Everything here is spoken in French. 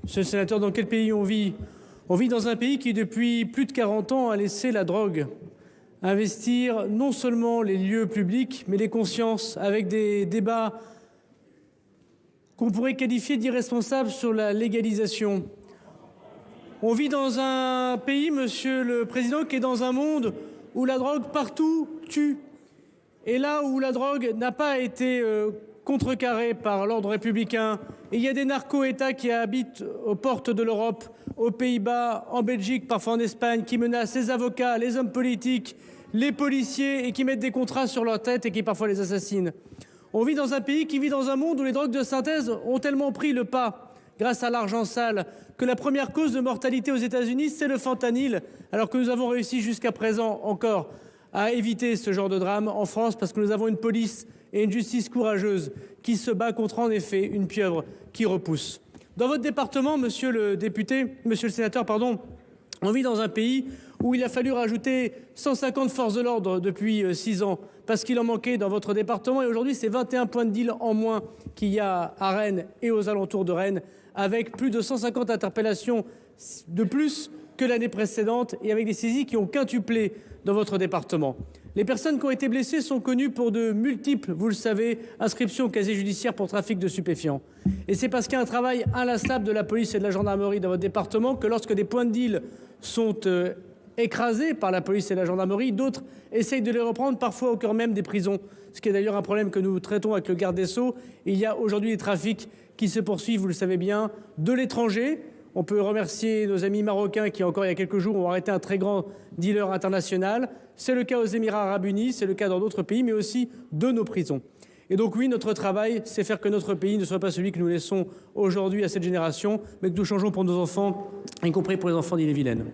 Monsieur le sénateur, dans quel pays on vit? On vit dans un pays qui, depuis plus de 40 ans, a laissé la drogue investir non seulement les lieux publics, mais les consciences, avec des débats qu'on pourrait qualifier d'irresponsables sur la légalisation. On vit dans un pays, Monsieur le Président, qui est dans un monde où la drogue partout tue. Et là où la drogue n'a pas été contrecarrée par l'ordre républicain, et il y a des narco-États qui habitent aux portes de l'Europe, aux Pays-Bas, en Belgique, parfois en Espagne, qui menacent les avocats, les hommes politiques, les policiers et qui mettent des contrats sur leur tête et qui parfois les assassinent. On vit dans un pays qui vit dans un monde où les drogues de synthèse ont tellement pris le pas grâce à l'argent sale que la première cause de mortalité aux États-Unis, c'est le fentanyl, alors que nous avons réussi jusqu'à présent encore à éviter ce genre de drame en France parce que nous avons une police et une justice courageuse qui se bat contre, en effet, une pieuvre qui repousse. Dans votre département, monsieur le sénateur, on vit dans un pays où il a fallu rajouter 150 forces de l'ordre depuis 6 ans parce qu'il en manquait dans votre département. Et aujourd'hui, c'est 21 points de deal en moins qu'il y a à Rennes et aux alentours de Rennes, avec plus de 150 interpellations de plus que l'année précédente et avec des saisies qui ont quintuplé dans votre département. Les personnes qui ont été blessées sont connues pour de multiples, vous le savez, inscriptions au casier judiciaire pour trafic de stupéfiants. Et c'est parce qu'il y a un travail inlassable de la police et de la gendarmerie dans votre département que lorsque des points de deal sont écrasés par la police et la gendarmerie, d'autres essayent de les reprendre, parfois au cœur même des prisons. Ce qui est d'ailleurs un problème que nous traitons avec le garde des Sceaux. Il y a aujourd'hui des trafics qui se poursuivent, vous le savez bien, de l'étranger. On peut remercier nos amis marocains qui, encore il y a quelques jours, ont arrêté un très grand dealer international. C'est le cas aux Émirats arabes unis, c'est le cas dans d'autres pays, mais aussi de nos prisons. Et donc oui, notre travail, c'est faire que notre pays ne soit pas celui que nous laissons aujourd'hui à cette génération, mais que nous changeons pour nos enfants, y compris pour les enfants d'Ille-et-Vilaine.